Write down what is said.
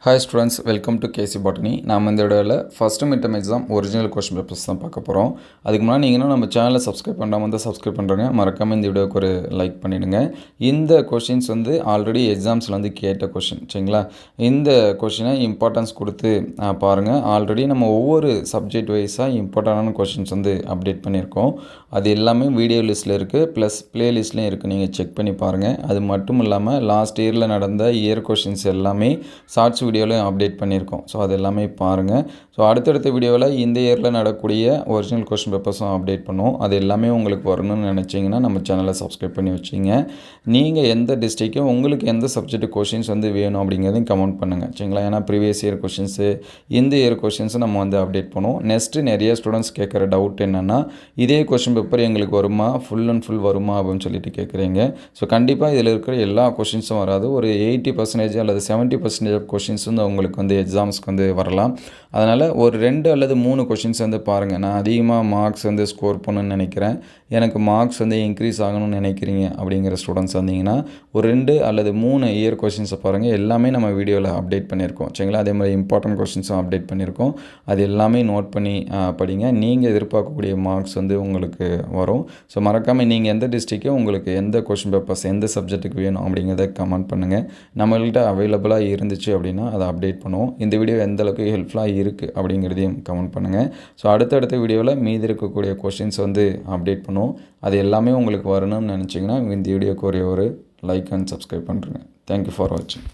Hi students, welcome to KC Botany. நாம் இந்த வீடியோவில் first midterm exam original question papers தான் பார்க்க போகிறோம். அதுக்கு முன்னாடி நீங்கள் நம்ம சேனலை சப்ஸ்கிரைப் பண்ணாமல் வந்து சப்ஸ்கிரைப் பண்ணுறங்க, மறக்காமல் இந்த வீடியோக்கு ஒரு லைக் பண்ணிவிடுங்க. இந்த கொஷின்ஸ் வந்து ஆல்ரெடி எக்ஸாம்ஸில் வந்து கேட்ட கொஷின், சரிங்களா? இந்த கொஷினை இம்பார்ட்டன்ஸ் கொடுத்து பாருங்கள். ஆல்ரெடி நம்ம ஒவ்வொரு சப்ஜெக்ட் வைஸாக இம்பார்ட்டண்டான கொஷின்ஸ் வந்து அப்டேட் பண்ணியிருக்கோம். அது எல்லாமே வீடியோ லிஸ்ட்டில் இருக்குது, ப்ளஸ் ப்ளேலிஸ்ட்லேயும் இருக்குது. நீங்கள் செக் பண்ணி பாருங்கள். அது மட்டும் இல்லாமல் லாஸ்ட் இயரில் நடந்த இயர் கொஷின்ஸ் எல்லாமே ஷார்ட்ஸ் வீடியோவில் அப்டேட் பண்ணியிருக்கோம். ஸோ அது எல்லாமே பாருங்கள். ஸோ அடுத்தடுத்த வீடியோவில் இந்த இயரில் நடக்கக்கூடிய ஒரிஜினல் கொஸ்டின் பேப்பர்ஸும் அப்டேட் பண்ணுவோம். அது எல்லாமே உங்களுக்கு வரணும்னு நினச்சிங்கன்னா நம்ம சேனலை சப்ஸ்கிரைப் பண்ணி வச்சிங்க. நீங்கள் எந்த டிஸ்ட்ரிக்டும் உங்களுக்கு எந்த சப்ஜெக்ட் கொஷின்ஸ் வந்து வேணும் அப்படிங்கிறதையும் கமெண்ட் பண்ணுங்கள், சரிங்களா? ஏன்னா ப்ரீவியஸ் இயர் கொஷின்ஸு, இந்த இயர் கொஷின்ஸும் நம்ம வந்து அப்டேட் பண்ணுவோம். நெக்ஸ்ட்டு நிறைய ஸ்டூடெண்ட்ஸ் கேட்குற டவுட் என்னென்னா, இதே கொஷின் பேப்பர் எங்களுக்கு வருமா, ஃபுல் அண்ட் ஃபுல் வருமா அப்படின்னு சொல்லிட்டு கேட்குறீங்க. ஸோ கண்டிப்பாக இதில் இருக்கிற எல்லா கொஷின்ஸும் வராது. ஒரு 80% அல்லது 70% ஆஃப் கொஷின்ஸ் வந்து உங்களுக்கு வந்து எக்ஸாம்ஸ்க்கு வந்து வரலாம். அதனால் ஒரு 2 அல்லது 3 கொஷின்ஸ் வந்து பாருங்கள். நான் அதிகமாக மார்க்ஸ் வந்து ஸ்கோர் பண்ணணும்னு நினைக்கிறேன், எனக்கு மார்க்ஸ் வந்து இன்க்ரீஸ் ஆகணும்னு நினைக்கிறீங்க அப்படிங்கிற ஸ்டூடெண்ட்ஸ் வந்தீங்கன்னா ஒரு 2 அல்லது 3 இயர் கொஷின்ஸை பாருங்கள். எல்லாமே நம்ம வீடியோவில் அப்டேட் பண்ணியிருக்கோம், சரிங்களா? அதே மாதிரி இம்பார்ட்டன்ட் கொஷின்ஸும் அப்டேட் பண்ணியிருக்கோம். அது எல்லாமே நோட் பண்ணி படிங்க. நீங்கள் எதிர்பார்க்கக்கூடிய மார்க்ஸ் வந்து உங்களுக்கு வரும். ஸோ மறக்காமல் நீங்கள் எந்த டிஸ்ட்ரிக்டும் உங்களுக்கு எந்த கொஷின் பேப்பர்ஸ் எந்த சப்ஜெக்ட்டுக்கு வேணும் அப்படிங்கிறத கமெண்ட் பண்ணுங்கள். நம்மள்கிட்ட அவைலபிளாக இருந்துச்சு அப்படின்னா அதை அப்டேட் பண்ணுவோம். இந்த வீடியோ எந்த அளவுக்கு ஹெல்ப்ஃபுல்லாக இருக்குது அப்படிங்கிறதையும் கமெண்ட் பண்ணுங்கள். ஸோ அடுத்தடுத்த வீடியோவில் மீதி இருக்கக்கூடிய கொஷின்ஸ் வந்து அப்டேட் பண்ணுவோம். அது எல்லாமே உங்களுக்கு வரணும்னு நினச்சிங்கன்னா இந்த வீடியோக்கு ஒரு லைக் அண்ட் சப்ஸ்கிரைப் பண்ணுறேங்க. தேங்க்யூ ஃபார் வாட்சிங்.